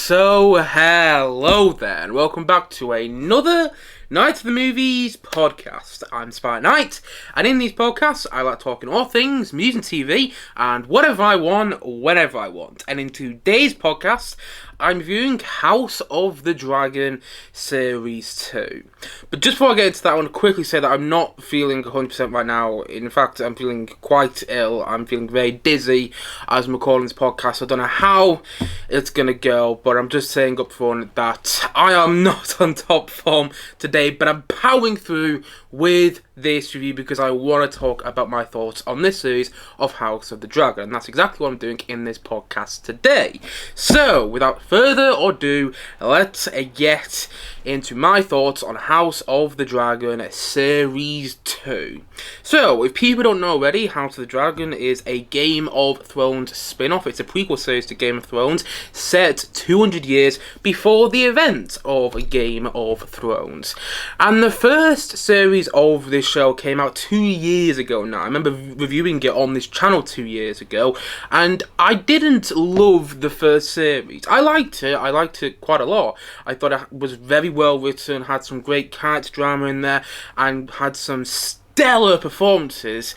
So, hello there, and welcome back to another Night of the Movies podcast. I'm Spy Knight, and in these podcasts, I like talking all things music and TV, and whatever I want, whenever I want. And in today's podcast, I'm viewing House of the Dragon Series 2. But just before I get into that, I want to quickly say that I'm not feeling 100% right now. In fact, I'm feeling quite ill. I'm feeling very dizzy as I'm recording this podcast. I don't know how it's going to go, but I'm just saying up front that I am not on top form today, but I'm powering through with this review because I want to talk about my thoughts on this series of House of the Dragon, and that's exactly what I'm doing in this podcast today. So, without further ado, let's get into my thoughts on House of the Dragon Series 2. So, if people don't know already, House of the Dragon is a Game of Thrones spin-off. It's a prequel series to Game of Thrones, set 200 years before the events of Game of Thrones. And the first series of this show came out 2 years ago now. I remember reviewing it on this channel 2 years ago, and I didn't love the first series. I liked it quite a lot. I thought it was very well written, had some great character drama in there, and had some stellar performances.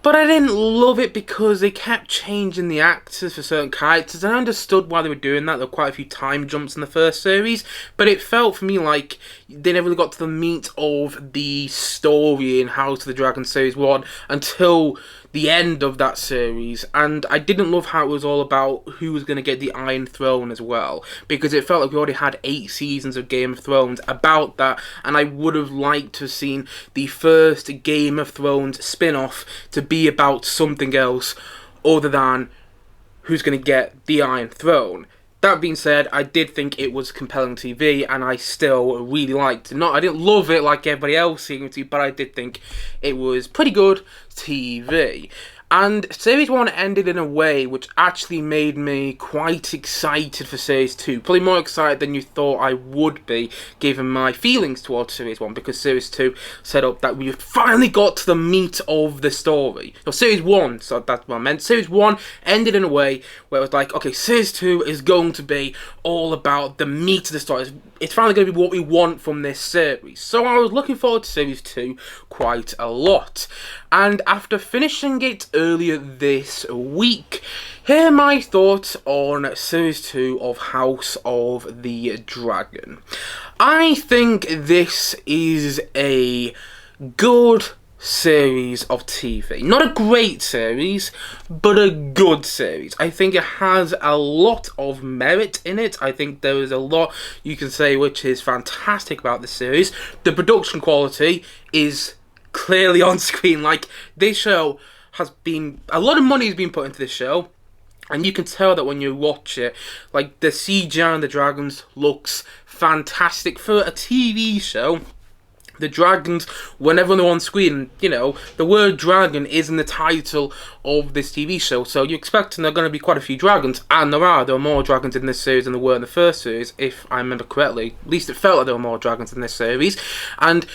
But I didn't love it because they kept changing the actors for certain characters, and I understood why they were doing that. There were quite a few time jumps in the first series, but it felt for me like they never really got to the meat of the story in House of the Dragon Series 1 until the end of that series, and I didn't love how it was all about who was going to get the Iron Throne as well, because it felt like we already had 8 seasons of Game of Thrones about that, and I would have liked to have seen the first Game of Thrones spin-off to be about something else other than who's going to get the Iron Throne. That being said, I did think it was compelling TV, and I still really liked it. I didn't love it like everybody else seemed to, but I did think it was pretty good TV. And Series 1 ended in a way which actually made me quite excited for Series 2. Probably more excited than you thought I would be, given my feelings towards Series 1, because Series 2 set up that we finally got to the meat of the story. So Series 1, so that's what I meant. Series 1 ended in a way where it was like, okay, Series 2 is going to be all about the meat of the story. It's finally going to be what we want from this series. So I was looking forward to Series 2 quite a lot. And after finishing it earlier this week, here are my thoughts on Series 2 of House of the Dragon. I think this is a good series of TV. Not a great series, but a good series. I think it has a lot of merit in it. I think there is a lot you can say which is fantastic about this series. The production quality is clearly on screen. Like, this show has been, a lot of money has been put into this show, and you can tell that when you watch it. Like, the CGI and the dragons looks fantastic for a TV show. The dragons, whenever they're on screen, you know, the word dragon is in the title of this TV show, so you're expecting there are going to be quite a few dragons, and there are more dragons in this series than there were in the first series, if I remember correctly. At least it felt like there were more dragons in this series, and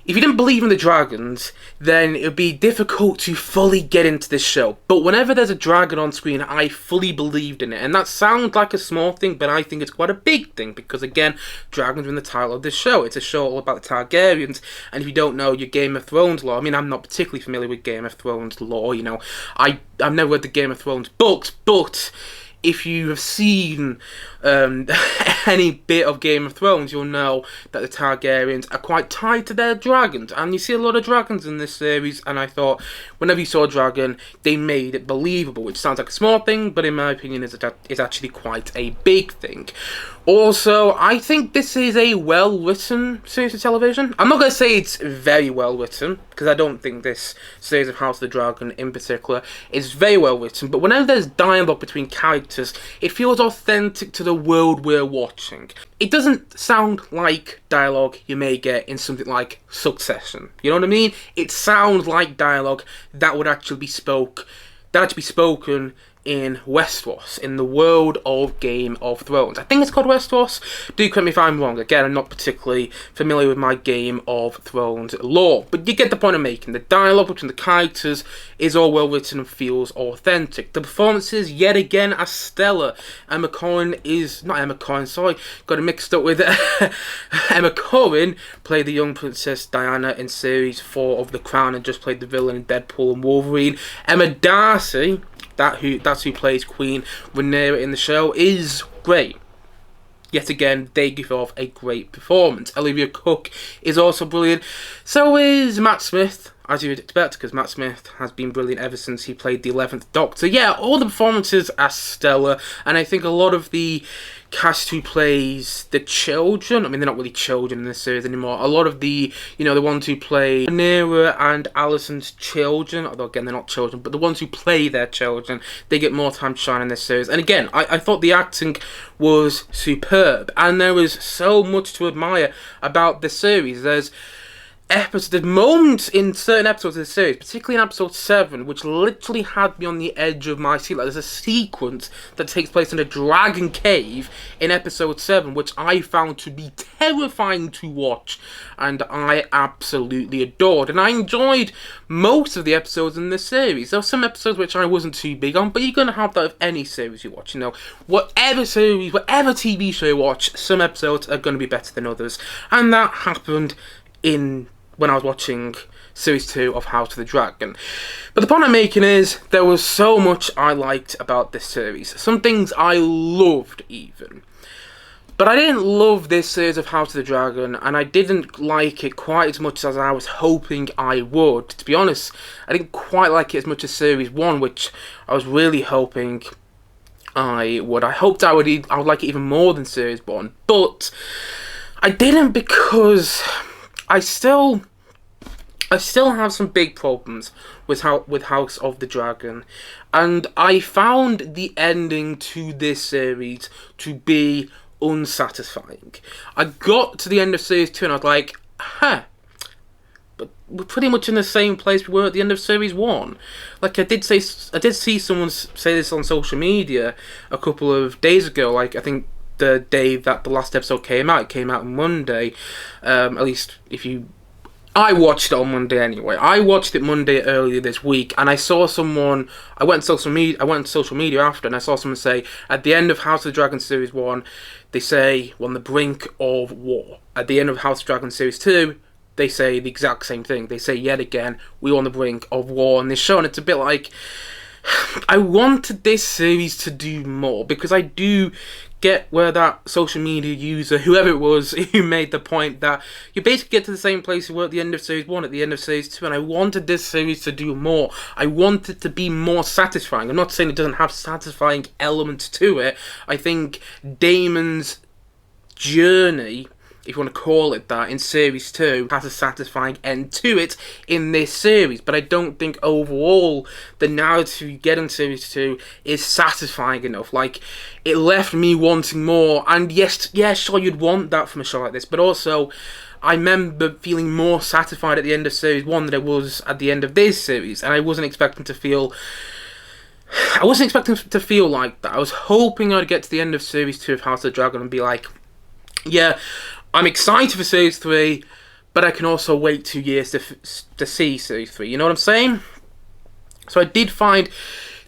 if you didn't believe in the dragons, then it would be difficult to fully get into this show. But whenever there's a dragon on screen, I fully believed in it. And that sounds like a small thing, but I think it's quite a big thing. Because again, dragons are in the title of this show. It's a show all about the Targaryens. And if you don't know your Game of Thrones lore, I mean, I'm not particularly familiar with Game of Thrones lore, you know. I've never read the Game of Thrones books, but if you have seen any bit of Game of Thrones, you'll know that the Targaryens are quite tied to their dragons, and you see a lot of dragons in this series, and I thought whenever you saw a dragon, they made it believable, which sounds like a small thing, but in my opinion is actually quite a big thing. Also, I think this is a well-written series of television. I'm not going to say it's very well-written, because I don't think this series of House of the Dragon in particular is very well-written, but whenever there's dialogue between characters, it feels authentic to the world we're watching. It doesn't sound like dialogue you may get in something like Succession. You know what I mean? It sounds like dialogue that would actually be spoken in Westeros, in the world of Game of Thrones. I think it's called Westeros. Do correct me if I'm wrong. Again, I'm not particularly familiar with my Game of Thrones lore, but you get the point I'm making. The dialogue between the characters is all well written and feels authentic. The performances, yet again, are stellar. Got it mixed up with Emma Corrin played the young Princess Diana in Series 4 of The Crown and just played the villain in Deadpool and Wolverine. Emma Darcy, that's who plays Queen Rhaenyra in the show, is great. Yet again, they give off a great performance. Olivia Cook is also brilliant. So is Matt Smith, as you would expect, because Matt Smith has been brilliant ever since he played the 11th Doctor. Yeah, all the performances are stellar, and I think a lot of the cast who plays the children, I mean, they're not really children in this series anymore. A lot of the, the ones who play Rhaenyra and Alicent's children, although again, they're not children, but the ones who play their children, they get more time to shine in this series. And again, I thought the acting was superb, and there was so much to admire about this series. There's moments in certain episodes of the series, particularly in episode 7, which literally had me on the edge of my seat. Like, there's a sequence that takes place in a dragon cave in episode 7, which I found to be terrifying to watch, and I absolutely adored. And I enjoyed most of the episodes in this series. There were some episodes which I wasn't too big on, but you're going to have that with any series you watch. Whatever series, whatever TV show you watch, some episodes are going to be better than others. And that happened when I was watching Series 2 of House of the Dragon. But the point I'm making is, there was so much I liked about this series. Some things I loved, even. But I didn't love this series of House of the Dragon, and I didn't like it quite as much as I was hoping I would. To be honest, I didn't quite like it as much as Series 1, which I was really hoping I would. I hoped I would like it even more than Series 1, but I didn't, because I still have some big problems with House of the Dragon, and I found the ending to this series to be unsatisfying. I got to the end of Series 2 and I was like, but we're pretty much in the same place we were at the end of Series 1. Like, I did see someone say this on social media a couple of days ago, like, I think the day that the last episode came out. It came out on Monday, at least I watched it on Monday anyway. I watched it Monday earlier this week, and I saw someone. I went to social media after, and I saw someone say at the end of House of the Dragon Series 1, they say we're on the brink of war. At the end of House of the Dragon Series 2, they say the exact same thing. They say yet again we're on the brink of war in this show, and it's a bit like, I wanted this series to do more, because I do get where that social media user, whoever it was, who made the point that you basically get to the same place you were at the end of Series 1, at the end of Series 2, and I wanted this series to do more. I want it to be more satisfying. I'm not saying it doesn't have satisfying elements to it. I think Daemon's journey, if you want to call it that, in Series 2 has a satisfying end to it in this series, but I don't think overall the narrative you get in Series 2 is satisfying enough. Like, it left me wanting more, and yes, sure, you'd want that from a show like this, but also I remember feeling more satisfied at the end of Series 1 than I was at the end of this series, and I wasn't expecting to feel like that. I was hoping I'd get to the end of Series 2 of House of the Dragon and be like, yeah, I'm excited for Series 3, but I can also wait 2 years to see Series 3. You know what I'm saying? So I did find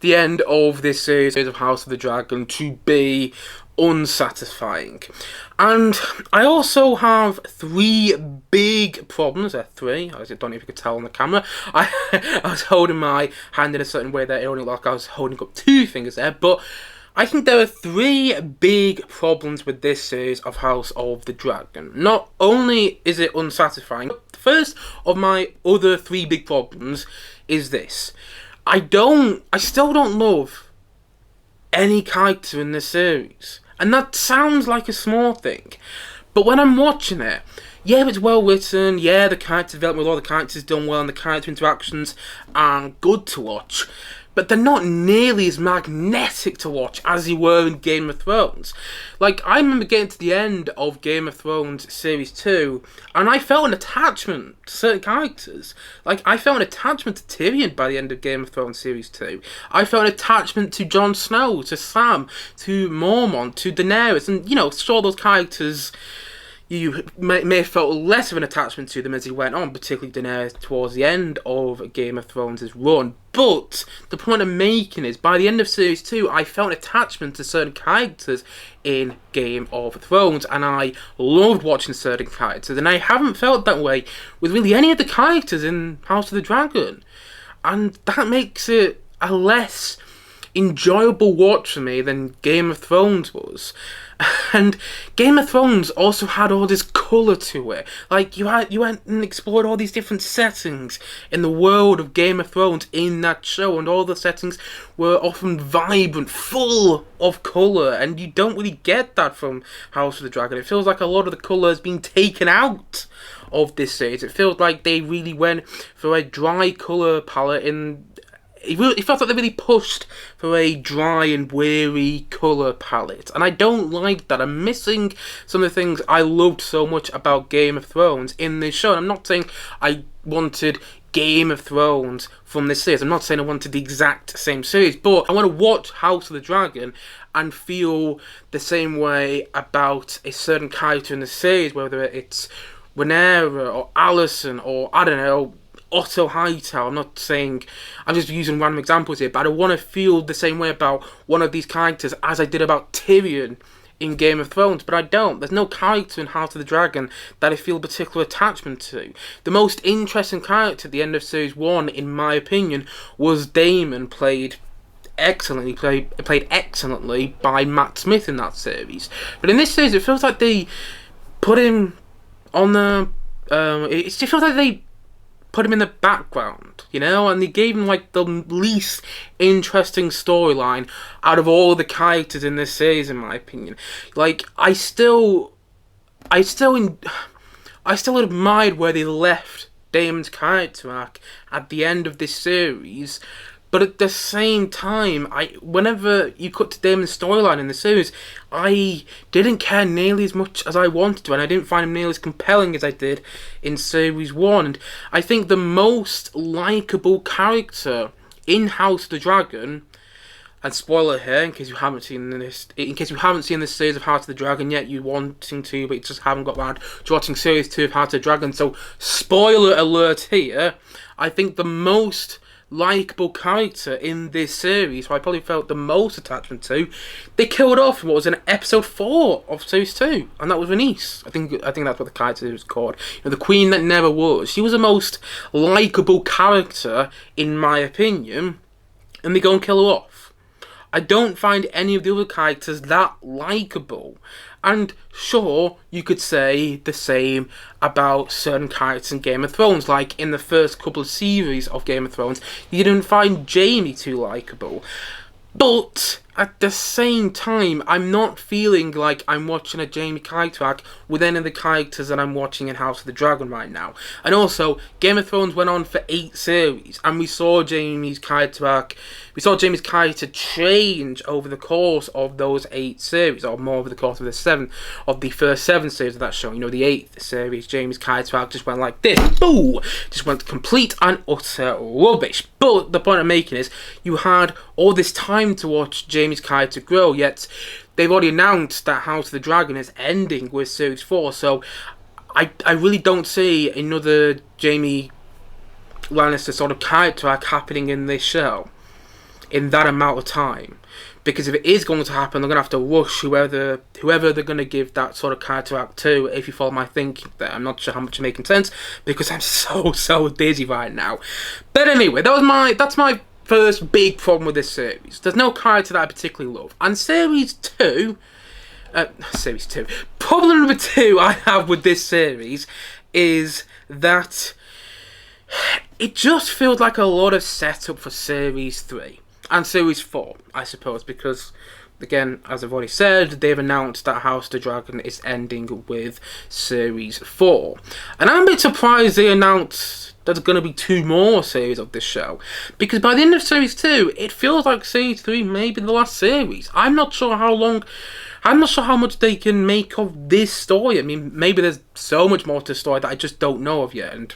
the end of this series of House of the Dragon to be unsatisfying. And I also have 3 big problems. Three. I don't know if you could tell on the camera. I was holding my hand in a certain way that it only looked like I was holding up 2 fingers there, but I think there are 3 big problems with this series of House of the Dragon. Not only is it unsatisfying, but the first of my other 3 big problems is this. I still don't love any character in this series. And that sounds like a small thing. But when I'm watching it, yeah, it's well written, yeah, the character development with all the characters done well, and the character interactions are good to watch. but they're not nearly as magnetic to watch as they were in Game of Thrones. Like, I remember getting to the end of Game of Thrones Series 2, and I felt an attachment to certain characters. Like, I felt an attachment to Tyrion by the end of Game of Thrones Series 2. I felt an attachment to Jon Snow, to Sam, to Mormont, to Daenerys, and, you know, saw those characters. You may have felt less of an attachment to them as he went on, particularly Daenerys towards the end of Game of Thrones' run. But the point I'm making is, by the end of Series 2, I felt an attachment to certain characters in Game of Thrones, and I loved watching certain characters, and I haven't felt that way with really any of the characters in House of the Dragon. And that makes it a less enjoyable watch for me than Game of Thrones was. And Game of Thrones also had all this colour to it. Like, you went and explored all these different settings in the world of Game of Thrones in that show, and all the settings were often vibrant, full of colour, and you don't really get that from House of the Dragon. It feels like a lot of the colour has been taken out of this series. It feels like they really went for a dry colour palette it felt like they really pushed for a dry and weary colour palette, and I don't like that. I'm missing some of the things I loved so much about Game of Thrones in this show. And I'm not saying I wanted Game of Thrones from this series. I'm not saying I wanted the exact same series, but I want to watch House of the Dragon and feel the same way about a certain character in the series, whether it's Rhaenyra or Alicent or, I don't know, Otto Hightower. I'm not saying, I'm just using random examples here, but I want to feel the same way about one of these characters as I did about Tyrion in Game of Thrones, but I don't. There's no character in House of the Dragon that I feel a particular attachment to. The most interesting character at the end of Series 1, in my opinion, was Daemon, played excellently by Matt Smith in that series. But in this series, it feels like they put him on the... it feels like they put him in the background, you know, and they gave him like the least interesting storyline out of all the characters in this series, in my opinion. Like, I still admired where they left Daemon's character arc at the end of this series. But at the same time, whenever you cut to Daemon's storyline in the series, I didn't care nearly as much as I wanted to, and I didn't find him nearly as compelling as I did in Series 1. And I think the most likeable character in House of the Dragon, and spoiler here, in case you haven't seen this series of House of the Dragon yet, you're wanting to, but you just haven't got around to watching Series 2 of House of the Dragon, so spoiler alert here, I think the most likeable character in this series, who I probably felt the most attachment to, they killed off in what was in episode 4 of Series 2, and that was Rhaenys. I think that's what the character was called. You know, the Queen That Never Was. She was the most likeable character, in my opinion, and they go and kill her off. I don't find any of the other characters that likeable. And sure, you could say the same about certain characters in Game of Thrones. Like, in the first couple of series of Game of Thrones, you didn't find Jaime too likeable. But at the same time, I'm not feeling like I'm watching a Jaime character arc with any of the characters that I'm watching in House of the Dragon right now. And also, Game of Thrones went on for 8 series, and we saw Jaime's character arc, we saw Jaime's character change over the course of those 8 series, or more over the course of the first 7 series of that show. You know, the 8th series, Jaime's character arc just went like this, boo! Just went complete and utter rubbish. But the point I'm making is, you had all this time to watch Jaime's character grow, yet they've already announced that House of the Dragon is ending with Series 4, so I really don't see another Jaime Lannister sort of character arc happening in this show in that amount of time. Because if it is going to happen, they're going to have to rush whoever they're going to give that sort of character arc to, if you follow my thinking there. I'm not sure how much is making sense, because I'm so busy right now. But anyway, that's my first big problem with this series. There's no character that I particularly love. And Series 2... Problem number 2 I have with this series is that it just feels like a lot of setup for Series 3. And Series 4, I suppose, because, again, as I've already said, they've announced that House of the Dragon is ending with Series 4. And I'm a bit surprised they announced there's going to be 2 more series of this show. Because by the end of series 2, it feels like series 3 may be the last series. I'm not sure how much they can make of this story. I mean, maybe there's so much more to the story that I just don't know of yet. And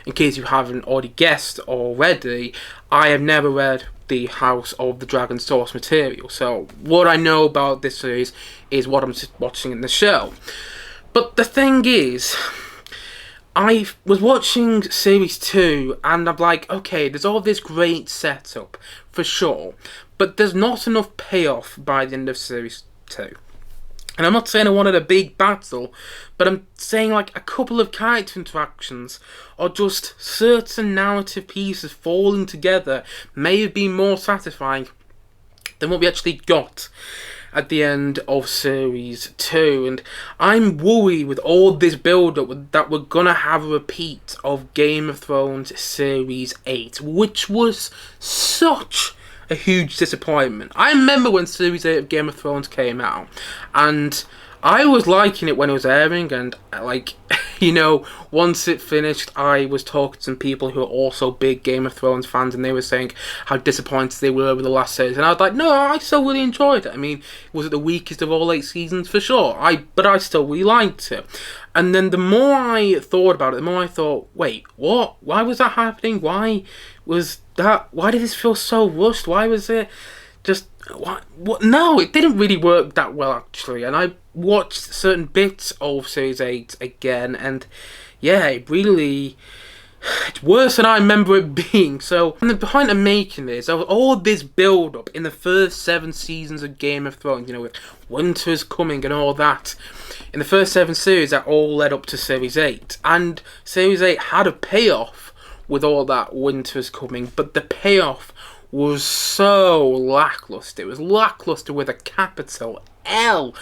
in case you haven't already guessed already, I have never read the House of the Dragon source material. So what I know about this series is what I'm watching in the show. But the thing is, I was watching series 2 and I'm like, okay, there's all this great setup for sure, but there's not enough payoff by the end of series 2. And I'm not saying I wanted a big battle, but I'm saying like a couple of character interactions or just certain narrative pieces falling together may have been more satisfying than what we actually got at the end of series 2. And I'm worried with all this build-up that we're gonna have a repeat of Game of Thrones series 8, which was such a huge disappointment. I remember when series 8 of Game of Thrones came out, and I was liking it when it was airing, and like, you know, once it finished, I was talking to some people who are also big Game of Thrones fans, and they were saying how disappointed they were with the last series, and I was like, no, I still really enjoyed it. I mean, was it the weakest of all 8 seasons? For sure, but I still really liked it. And then the more I thought about it, the more I thought, wait, what? Why was that happening? Why did this feel so rushed? Why was it just... What? No, it didn't really work that well, actually. And I watched certain bits of Series 8 again, and yeah, it's worse than I remember it being. So, and the point of making this, there was all this build-up in the first 7 seasons of Game of Thrones, you know, with Winter's Coming and all that. In the first 7 series, that all led up to Series 8. And Series 8 had a payoff with all that Winter's Coming, but the payoff was so lackluster. It was lackluster with a capital L,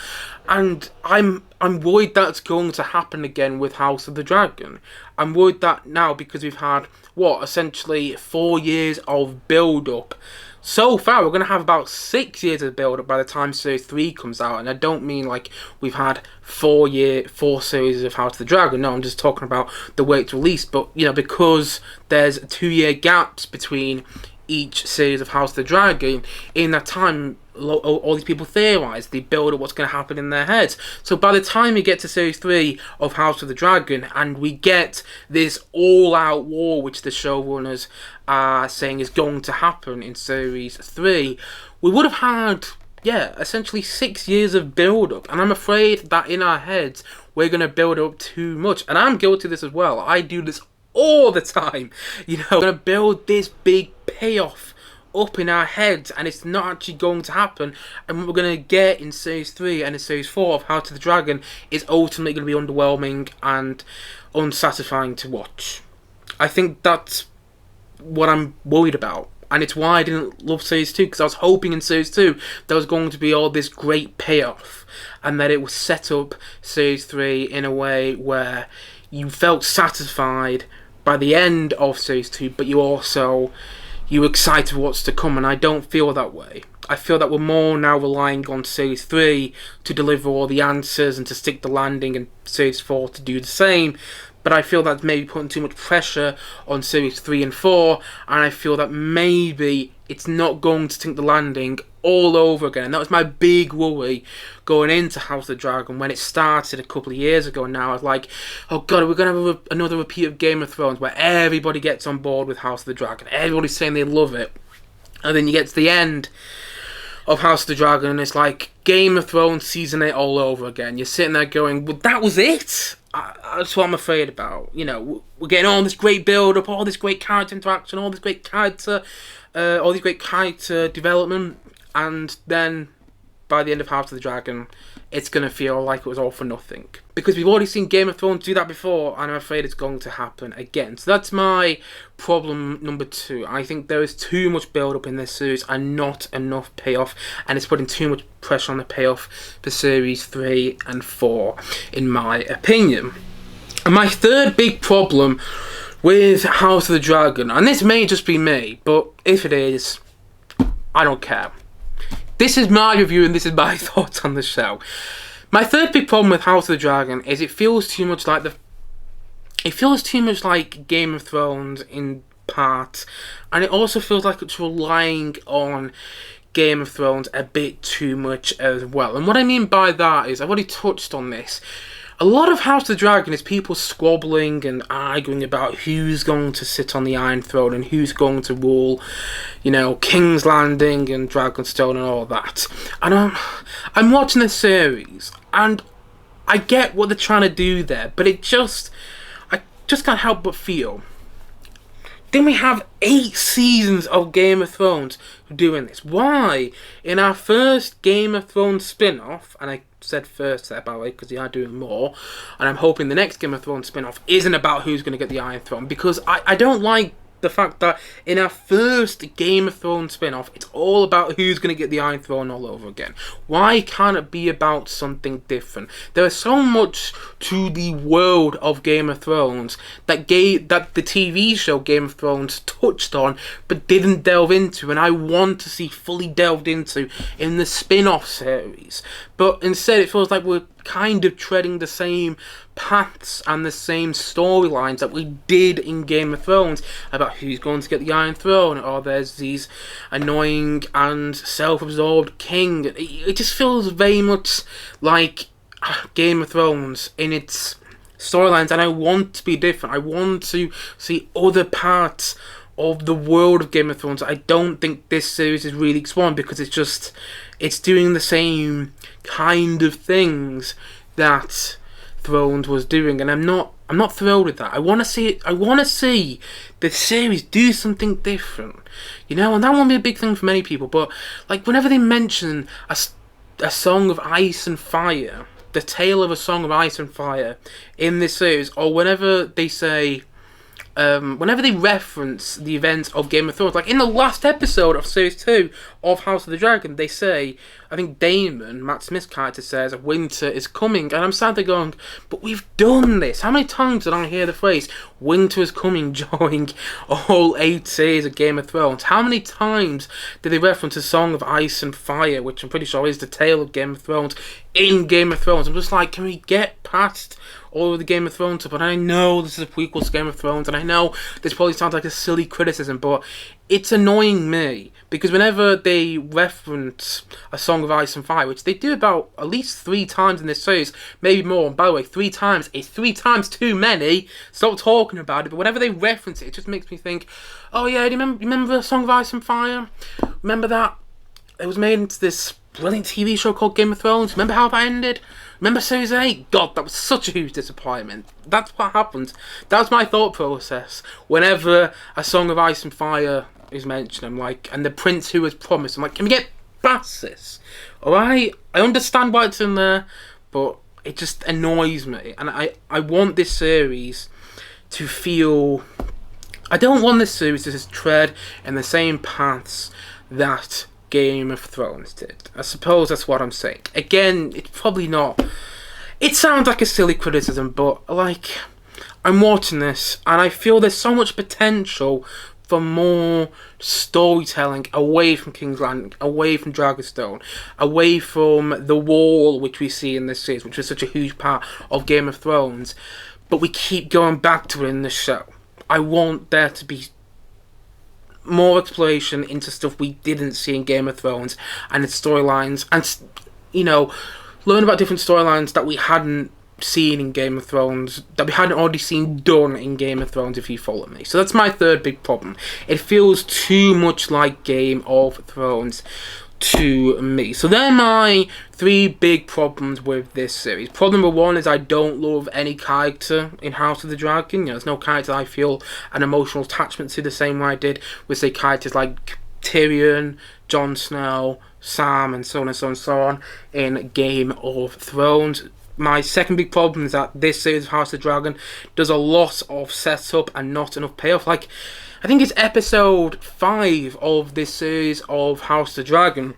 and I'm worried that's going to happen again with House of the Dragon. I'm worried that now, because we've had essentially 4 years of build up. So far, we're going to have about 6 years of build up by the time Series 3 comes out, and I don't mean like we've had 4 series of House of the Dragon. No, I'm just talking about the way it's released. But you know, because there's 2-year gaps between each series of House of the Dragon, in that time all these people theorise, they build up what's going to happen in their heads. So by the time we get to series 3 of House of the Dragon and we get this all-out war which the showrunners are saying is going to happen in series 3, we would have had essentially 6 years of build-up, and I'm afraid that in our heads we're going to build up too much, and I'm guilty of this as well. I do this all the time, you know. We're going to build this big payoff up in our heads, and it's not actually going to happen, and what we're going to get in series 3 and in series 4 of House of the Dragon is ultimately going to be underwhelming and unsatisfying to watch. I think that's what I'm worried about, and it's why I didn't love series 2, because I was hoping in series 2 there was going to be all this great payoff, and that it was set up series 3 in a way where you felt satisfied by the end of series 2, but you were excited for what's to come, and I don't feel that way. I feel that we're more now relying on series 3 to deliver all the answers and to stick the landing, and series 4 to do the same. But I feel that's maybe putting too much pressure on series 3 and 4, and I feel that maybe it's not going to stick the landing all over again. That was my big worry going into House of the Dragon when it started a couple of years ago. Now I was like, oh god, we're going to have another repeat of Game of Thrones where everybody gets on board with House of the Dragon. Everybody's saying they love it. And then you get to the end of House of the Dragon and it's like Game of Thrones Season 8 all over again. You're sitting there going, well, that was it? That's what I'm afraid about. You know, we're getting all this great build-up, all this great character interaction, all this great character development, and then by the end of House of the Dragon, it's going to feel like it was all for nothing. Because we've already seen Game of Thrones do that before, and I'm afraid it's going to happen again. So that's my problem number 2. I think there is too much build-up in this series and not enough payoff, and it's putting too much pressure on the payoff for series 3 and 4, in my opinion. And my third big problem with House of the Dragon, and this may just be me, but if it is, I don't care. This is my review and this is my thoughts on the show. My third big problem with House of the Dragon is it feels too much like it feels too much like Game of Thrones in part, and it also feels like it's relying on Game of Thrones a bit too much as well. And what I mean by that is, I've already touched on this. A lot of House of the Dragon is people squabbling and arguing about who's going to sit on the Iron Throne and who's going to rule, King's Landing and Dragonstone and all that. And I'm watching this series, and I get what they're trying to do there, but I just can't help but feel, then we have 8 seasons of Game of Thrones doing this. Why? In our first Game of Thrones spin-off, and I said first there, by the way, because they are doing more, and I'm hoping the next Game of Thrones spin-off isn't about who's going to get the Iron Throne, because I don't like the fact that in our first Game of Thrones spin-off, it's all about who's going to get the Iron Throne all over again. Why can't it be about something different? There is so much to the world of Game of Thrones that the TV show Game of Thrones touched on but didn't delve into, and I want to see fully delved into in the spin-off series. But instead it feels like we're kind of treading the same paths and the same storylines that we did in Game of Thrones about who's going to get the Iron Throne, or there's these annoying and self-absorbed king. It just feels very much like Game of Thrones in its storylines, and I want to be different. I want to see other parts of the world of Game of Thrones. I don't think this series is really exploring, because it's doing the same kind of things that Thrones was doing, and I'm not thrilled with that. I want to see the series do something different, and that won't be a big thing for many people. But like, whenever they mention a Song of Ice and Fire, the tale of a Song of Ice and Fire in this series, or whenever they say, whenever they reference the events of Game of Thrones, like in the last episode of Series 2 of House of the Dragon, they say, I think Daemon, Matt Smith's character, says, winter is coming, and I'm sat there going, but we've done this. How many times did I hear the phrase, winter is coming, during all 8 series of Game of Thrones? How many times did they reference a Song of Ice and Fire, which I'm pretty sure is the tale of Game of Thrones, in Game of Thrones? I'm just like, can we get past all of the Game of Thrones stuff? But I know this is a prequel to Game of Thrones, and I know this probably sounds like a silly criticism, but it's annoying me, because whenever they reference a Song of Ice and Fire, which they do about at least 3 times in this series, maybe more, and by the way, 3 times is 3 times too many, stop talking about it, but whenever they reference it, it just makes me think, oh yeah, do you remember Song of Ice and Fire? Remember that? It was made into this brilliant TV show called Game of Thrones. Remember how that ended? Remember Series 8? God, that was such a huge disappointment. That's what happened. That was my thought process whenever a Song of Ice and Fire is mentioned. I'm like, and the prince who was promised, I'm like, can we get past this? Alright? I understand why it's in there, but it just annoys me. And I want this series to feel... I don't want this series to just tread in the same paths that Game of Thrones did. I suppose that's what I'm saying. Again, it's probably not... It sounds like a silly criticism, but like, I'm watching this and I feel there's so much potential for more storytelling away from King's Landing, away from Dragonstone, away from the wall which we see in this series, which is such a huge part of Game of Thrones, but we keep going back to it in the show. I want there to be more exploration into stuff we didn't see in Game of Thrones and its storylines, and learn about different storylines that we hadn't seen in Game of Thrones, that we hadn't already seen done in Game of Thrones, if you follow me. So that's my third big problem. It feels too much like Game of Thrones to me. So they're my 3 big problems with this series. Problem number 1 is I don't love any character in House of the Dragon. There's no character I feel an emotional attachment to the same way I did with, say, characters like Tyrion, Jon Snow, Sam, and so on and so on and so on in Game of Thrones. My second big problem is that this series of House of the Dragon does a lot of setup and not enough payoff. Like, I think it's episode 5 of this series of House of the Dragon.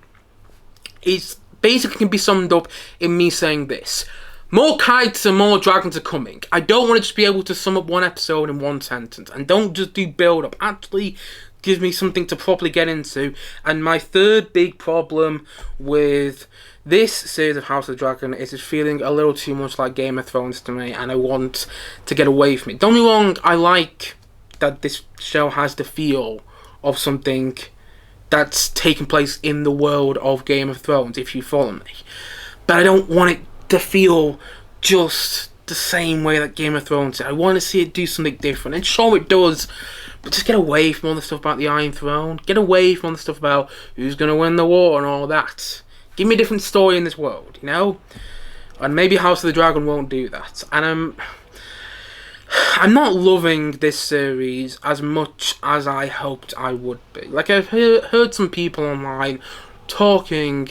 It's basically can be summed up in me saying this: more kites and more dragons are coming. I don't want to just be able to sum up one episode in one sentence, and don't just do build up. Actually gives me something to properly get into. And my third big problem with this series of House of the Dragon is it's feeling a little too much like Game of Thrones to me, and I want to get away from it. Don't get me wrong, I like that this show has the feel of something that's taking place in the world of Game of Thrones, if you follow me. But I don't want it to feel just the same way that Game of Thrones did. I want to see it do something different, and sure it does, but just get away from all the stuff about the Iron Throne. Get away from all the stuff about who's going to win the war and all that. Give me a different story in this world, you know? And maybe House of the Dragon won't do that. And I'm not loving this series as much as I hoped I would be. Like, I've heard some people online talking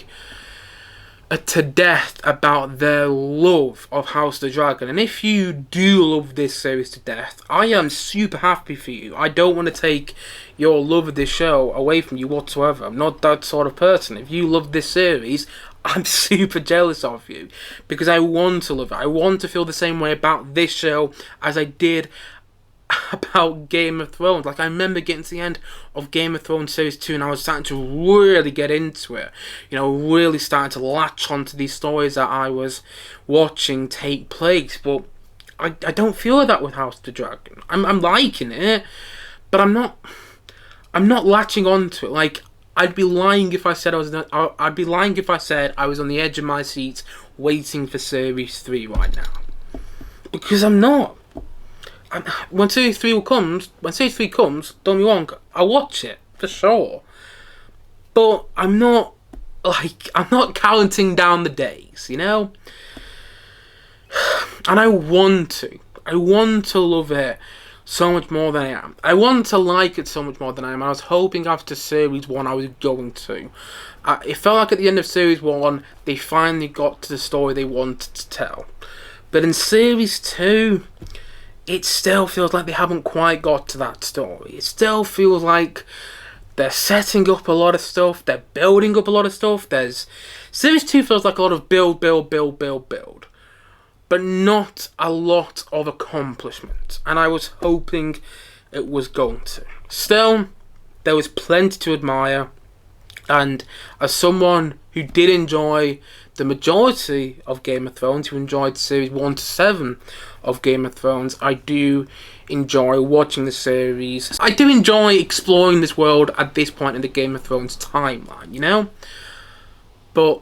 to death about their love of House of the Dragon. And if you do love this series to death, I am super happy for you. I don't want to take your love of this show away from you whatsoever. I'm not that sort of person. If you love this series, I'm super jealous of you, because I want to love it. I want to feel the same way about this show as I did about Game of Thrones. Like, I remember getting to the end of Game of Thrones Series 2 and I was starting to really get into it. You know, really starting to latch onto these stories that I was watching take place. But I don't feel like that with House of the Dragon. I'm liking it, but I'm not latching onto it. Like, I'd be lying if I said I was on the edge of my seat waiting for Series 3 right now. Because I'm not. When Series 3 comes, don't get me wrong, I'll watch it, for sure. But I'm not counting down the days, you know? And I want to love it so much more than I am. I want to like it so much more than I am. I was hoping after Series 1 I was going to. It felt like at the end of Series 1, they finally got to the story they wanted to tell. But in Series 2... it still feels like they haven't quite got to that story. It still feels like they're setting up a lot of stuff. They're building up a lot of stuff. Series 2 feels like a lot of build. But not a lot of accomplishment. And I was hoping it was going to. Still, there was plenty to admire. And as someone who did enjoy the majority of Game of Thrones, who enjoyed Series 1 to 7 of Game of Thrones, I do enjoy watching the series. I do enjoy exploring this world at this point in the Game of Thrones timeline, you know? But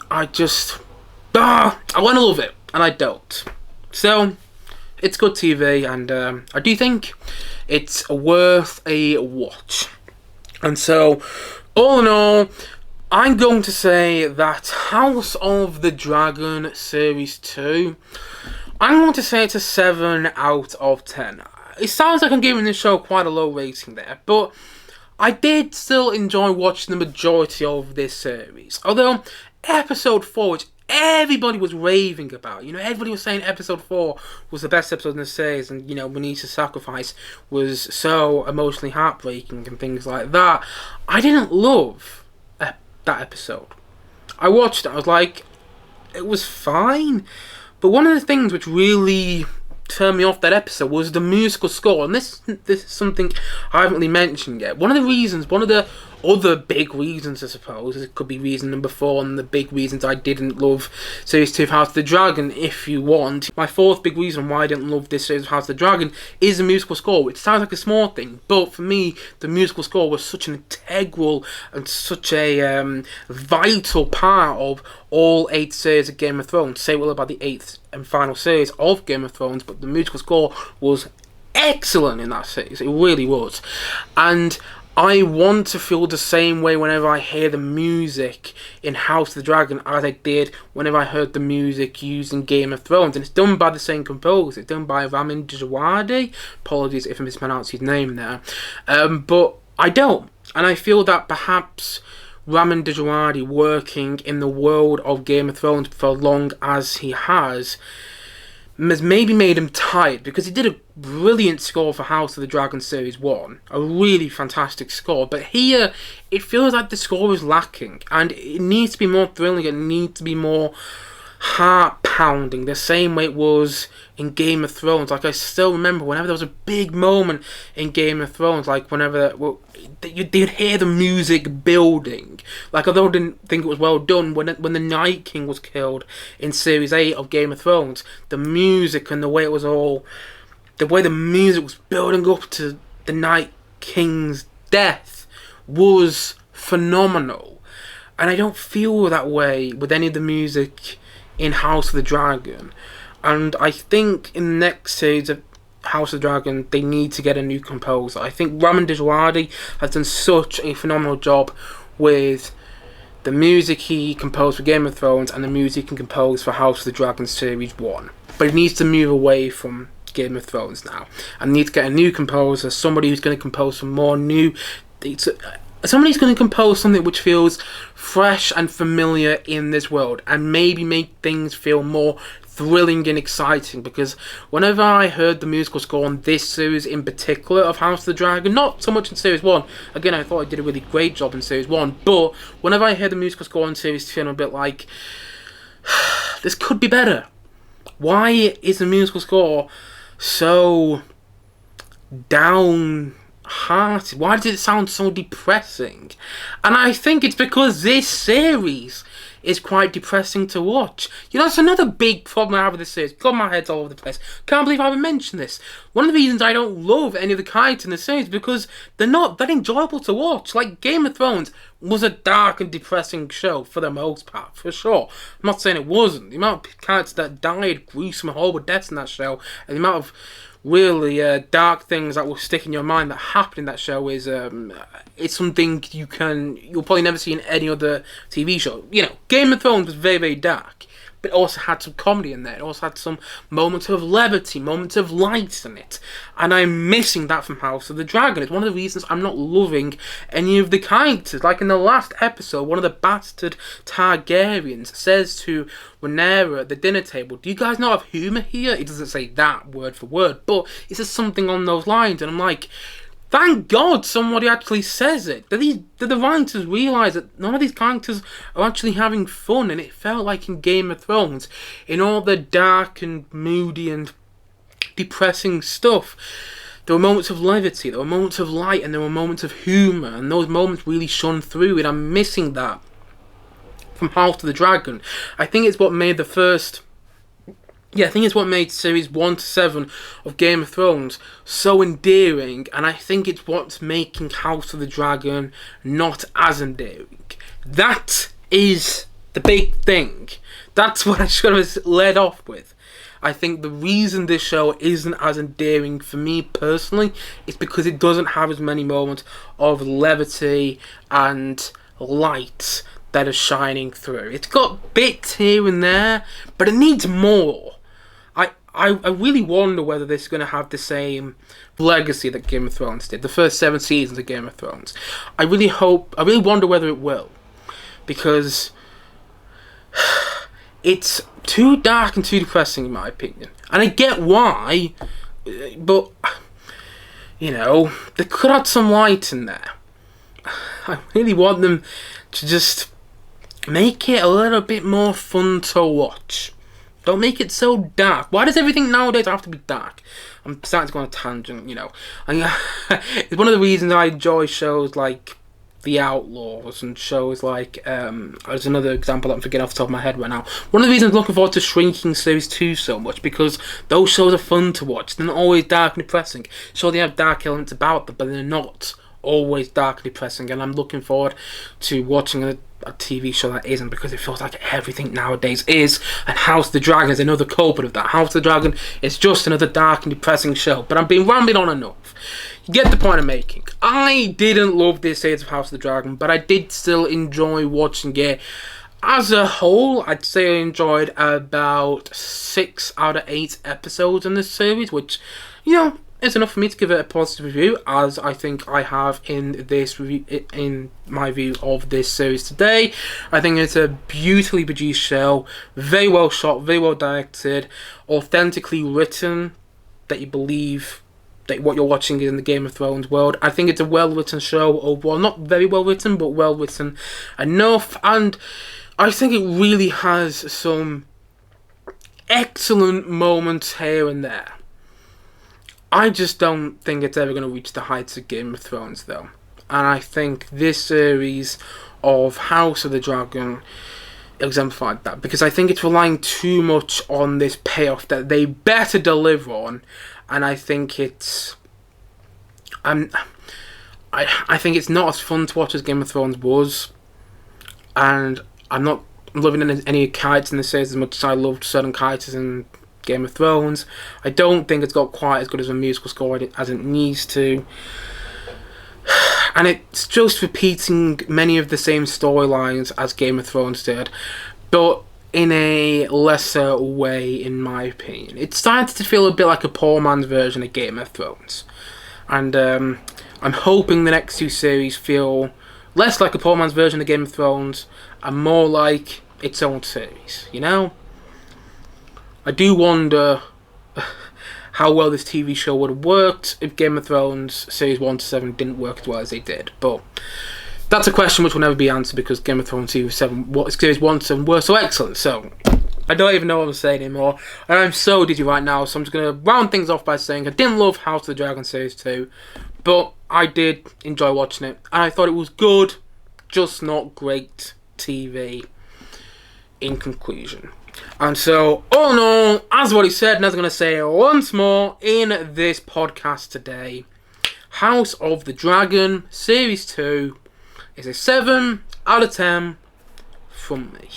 I want to love it, and I don't. So, it's good TV, and I do think it's worth a watch. And so, all in all, I'm going to say that House of the Dragon Series 2, I'm going to say it's a 7 out of 10. It sounds like I'm giving this show quite a low rating there, but I did still enjoy watching the majority of this series. Although, Episode 4, which everybody was raving about, you know, everybody was saying Episode 4 was the best episode in the series, and, you know, Rhaenys' sacrifice was so emotionally heartbreaking and things like that. I didn't love that episode. I watched it, I was like, it was fine. But one of the things which really turned me off that episode was the musical score. And this is something I haven't really mentioned yet. One of the other big reasons, I suppose, it could be reason number 4, and the big reasons I didn't love Series 2 of House of the Dragon, if you want. My fourth big reason why I didn't love this series of House of the Dragon is the musical score, which sounds like a small thing, but for me, the musical score was such an integral and such a vital part of all 8 series of Game of Thrones. Say what about the 8th and final series of Game of Thrones, but the musical score was excellent in that series. It really was. And I want to feel the same way whenever I hear the music in House of the Dragon as I did whenever I heard the music used in Game of Thrones. And it's done by the same composer. It's done by Ramin Djawadi. Apologies if I mispronounced his name there. But I don't. And I feel that perhaps Ramin Djawadi working in the world of Game of Thrones for as long as he has maybe made him tired, because he did a brilliant score for House of the Dragon Series 1. A really fantastic score. But here, it feels like the score is lacking. And it needs to be more thrilling. It needs to be more heart pounding the same way it was in Game of Thrones. Like, I still remember whenever there was a big moment in Game of Thrones, like whenever you'd hear the music building. Like, although I didn't think it was well done, when the Night King was killed in Series 8 of Game of Thrones, the music and the way the music was building up to the Night King's death was phenomenal. And I don't feel that way with any of the music in House of the Dragon. And I think in the next series of House of the Dragon, they need to get a new composer. I think Ramin Djawadi has done such a phenomenal job with the music he composed for Game of Thrones and the music he can compose for House of the Dragon Series 1. But he needs to move away from Game of Thrones now and need to get a new composer, somebody who's going to compose some more new... Somebody's going to compose something which feels fresh and familiar in this world and maybe make things feel more thrilling and exciting, because whenever I heard the musical score on this series in particular of House of the Dragon, not so much in Series 1, again I thought I did a really great job in Series 1, but whenever I heard the musical score in Series 2, I'm a bit like, this could be better. Why is the musical score so downhearted? Why does it sound so depressing? And I think it's because this series is quite depressing to watch. You know, that's another big problem I have with this series. God, my head's all over the place. Can't believe I haven't mentioned this. One of the reasons I don't love any of the characters in the series is because they're not that enjoyable to watch. Like, Game of Thrones was a dark and depressing show for the most part, for sure. I'm not saying it wasn't. The amount of characters that died, gruesome, horrible deaths in that show, and the amount of really dark things that will stick in your mind that happened in that show is it's something you'll probably never see in any other TV show. You know, Game of Thrones was very, very dark, but it also had some comedy in there. It also had some moments of levity, moments of light in it, and I'm missing that from House of the Dragon. It's one of the reasons I'm not loving any of the characters. Like in the last episode, one of the bastard Targaryens says to Rhaenyra at the dinner table, "Do you guys not have humour here?" It doesn't say that word for word, but it says something on those lines, and I'm like, thank God somebody actually says it. Did the writers realise that none of these characters are actually having fun? And it felt like in Game of Thrones, in all the dark and moody and depressing stuff, there were moments of levity, there were moments of light, and there were moments of humour, and those moments really shone through, and I'm missing that from House of the Dragon. I think it's what made what made series 1 to 7 of Game of Thrones so endearing, and I think it's what's making House of the Dragon not as endearing. That is the big thing. That's what I should have led off with. I think the reason this show isn't as endearing for me personally is because it doesn't have as many moments of levity and light that are shining through. It's got bits here and there, but it needs more. I really wonder whether this is going to have the same legacy that Game of Thrones did, the first 7 seasons of Game of Thrones. I really wonder whether it will, because it's too dark and too depressing in my opinion. And I get why, but, you know, they could add some light in there. I really want them to just make it a little bit more fun to watch. Don't make it so dark. Why does everything nowadays have to be dark? I'm starting to go on a tangent, you know. It's one of the reasons I enjoy shows like The Outlaws and shows like, there's another example that I'm forgetting off the top of my head right now. One of the reasons I'm looking forward to Shrinking Series 2 so much, because those shows are fun to watch. They're not always dark and depressing. Sure, they have dark elements about them, but they're not always dark and depressing, and I'm looking forward to watching a TV show that isn't, because it feels like everything nowadays is, and House of the Dragon is another culprit of that. House of the Dragon is just another dark and depressing show, but I've been rambling on enough. You get the point I'm making. I didn't love this series of House of the Dragon, but I did still enjoy watching it. As a whole, I'd say I enjoyed about 6 out of 8 episodes in this series, which, you know, is enough for me to give it a positive review, as I think I have in this review, in my view of this series today. I think it's a beautifully produced show, very well shot, very well directed, authentically written, that you believe that what you're watching is in the Game of Thrones world. I think it's a well written show overall, not very well written, but well written enough, and I think it really has some excellent moments here and there. I just don't think it's ever going to reach the heights of Game of Thrones, though. And I think this series of House of the Dragon exemplified that, because I think it's relying too much on this payoff that they better deliver on, and I think it's I think it's not as fun to watch as Game of Thrones was, and I'm not loving any characters in the series as much as I loved certain characters in Game of Thrones. I don't think it's got quite as good as a musical score as it needs to. And it's just repeating many of the same storylines as Game of Thrones did, but in a lesser way, in my opinion. It started to feel a bit like a poor man's version of Game of Thrones. And I'm hoping the next two series feel less like a poor man's version of Game of Thrones and more like its own series, you know? I do wonder how well this TV show would have worked if Game of Thrones Series 1 to 7 didn't work as well as they did. But that's a question which will never be answered because Game of Thrones Series 1 to 7 were so excellent. So I don't even know what I'm saying anymore. And I'm so dizzy right now, so I'm just going to round things off by saying I didn't love House of the Dragon Series 2, but I did enjoy watching it. And I thought it was good, just not great TV in conclusion. And so, all in all, as what he said, and as I'm going to say once more in this podcast today, House of the Dragon Series 2 is a 7 out of 10 from me.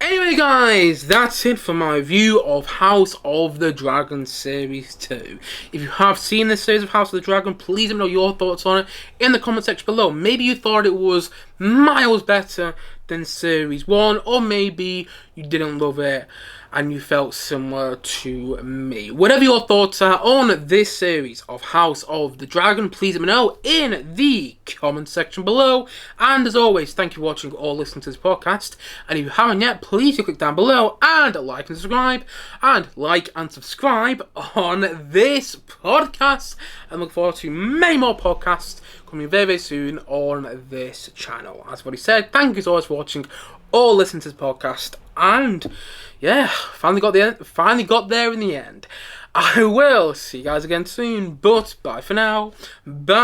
Anyway guys, that's it for my review of House of the Dragon Series 2. If you have seen this series of House of the Dragon, please let me know your thoughts on it in the comment section below. Maybe you thought it was miles better than Series 1, or maybe you didn't love it and you felt similar to me. Whatever your thoughts are on this series of House of the Dragon, please let me know in the comment section below. And as always, thank you for watching or listening to this podcast. And if you haven't yet, please do click down below and like and subscribe. And like and subscribe on this podcast. And look forward to many more podcasts coming very, very soon on this channel. As what he said, thank you so much for watching or listening to this podcast. And yeah, finally got there in the end. I will see you guys again soon, but bye for now. Bye.